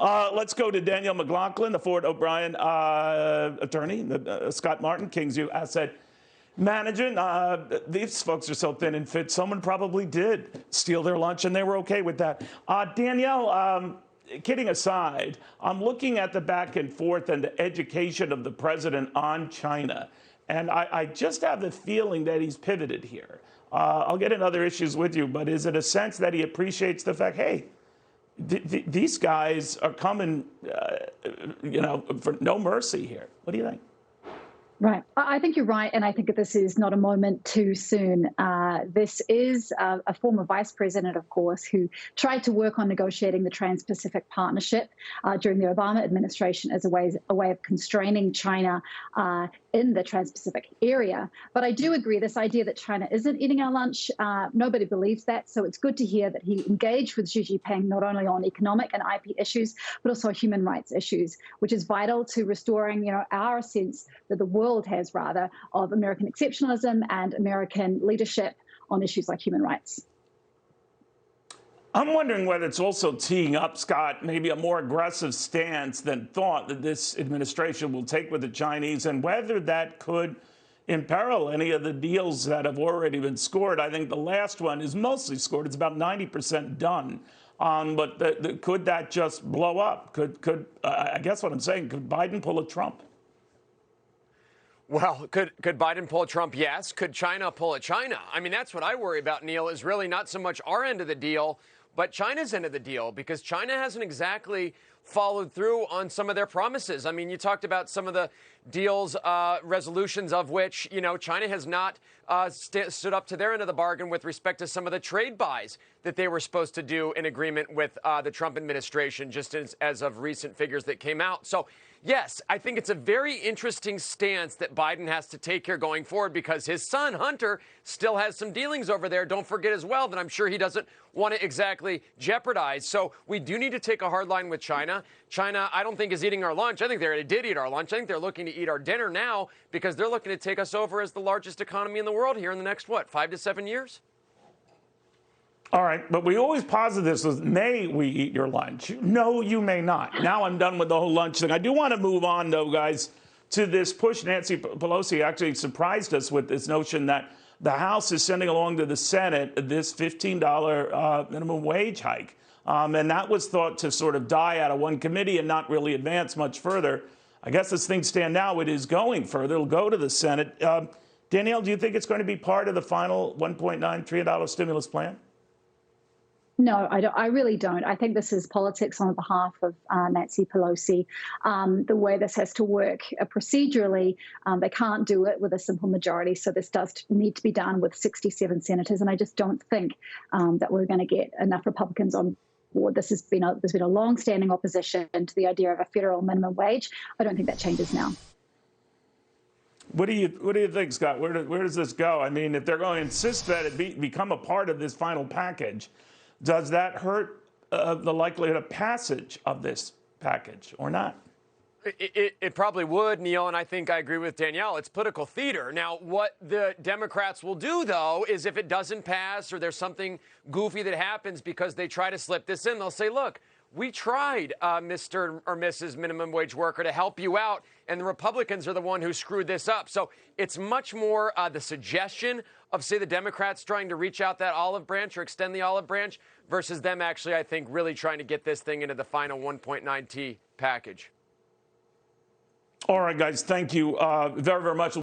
Let's go to Danielle McLaughlin, the Ford O'Brien attorney, Scott Martin, Kingsview Asset Management. These folks are so thin and fit, someone probably did steal their lunch, and they were okay with that. Danielle, kidding aside, I'm looking at the back and forth and the education of the president on China, and I just have the feeling that he's pivoted here. I'll get into other issues with you, but is it a sense that he appreciates the fact, hey, these guys are coming, for no mercy here? What do you think? Right. I think you're right. And I think that this is not a moment too soon. This is a former vice president, of course, who tried to work on negotiating the Trans-Pacific Partnership during the Obama administration as a way of constraining China in the Trans-Pacific area. But I do agree, this idea that China isn't eating our lunch, nobody believes that. So it's good to hear that he engaged with Xi Jinping not only on economic and IP issues, but also human rights issues, which is vital to restoring, our sense that the world has, rather, of American exceptionalism and American leadership on issues like human rights. I'm wondering whether it's also teeing up, Scott, maybe a more aggressive stance than thought that this administration will take with the Chinese, and whether that could imperil any of the deals that have already been scored. I think the last one is mostly scored. It's about 90% done. But could that just blow up? I guess what I'm saying, could Biden pull a Trump? Well, could Biden pull a Trump? Yes. Could China pull a China? I mean, that's what I worry about, Neil, is really not so much our end of the deal, but China's end of the deal, because China hasn't exactly followed through on some of their promises. I mean, you talked about some of the deals, resolutions of which, China has not stood up to their end of the bargain with respect to some of the trade buys that they were supposed to do in agreement with the Trump administration, just as of recent figures that came out. So, yes, I think it's a very interesting stance that Biden has to take here going forward, because his son, Hunter, still has some dealings over there. Don't forget as well that I'm sure he doesn't want to exactly jeopardize. So we do need to take a hard line with China. China, I don't think, is eating our lunch. I think they already did eat our lunch. I think they're looking to eat our dinner now, because they're looking to take us over as the largest economy in the world here in the next, 5 to 7 years? All right, but we always posit this as, may we eat your lunch? No, you may not. Now I'm done with the whole lunch thing. I do want to move on, though, guys, to this push. Nancy Pelosi actually surprised us with this notion that the House is sending along to the Senate this $15 minimum wage hike. And that was thought to sort of die out of one committee and not really advance much further. I guess as things stand now, it is going further. It'll go to the Senate. Danielle, do you think it's going to be part of the final $1.9 trillion stimulus plan? No, I don't. I really don't. I think this is politics on behalf of Nancy Pelosi. The way this has to work procedurally, they can't do it with a simple majority. So this does need to be done with 67 senators. And I just don't think that we're going to get enough Republicans on board. There's been a long-standing opposition to the idea of a federal minimum wage. I don't think that changes now. What do you think, Scott? Where does this go? I mean, if they're going to insist that it become a part of this final package, does that hurt the likelihood of passage of this package or not? It probably would, Neil, and I think I agree with Danielle. It's political theater. Now, what the Democrats will do, though, is if it doesn't pass or there's something goofy that happens because they try to slip this in, they'll say, look, we tried, Mr. or Mrs. Minimum Wage Worker, to help you out, and the Republicans are the one who screwed this up. So it's much more the suggestion of, say, the Democrats trying to reach out that olive branch or extend the olive branch versus them actually, I think, really trying to get this thing into the final 1.9T package. All right, guys, thank you very, very much.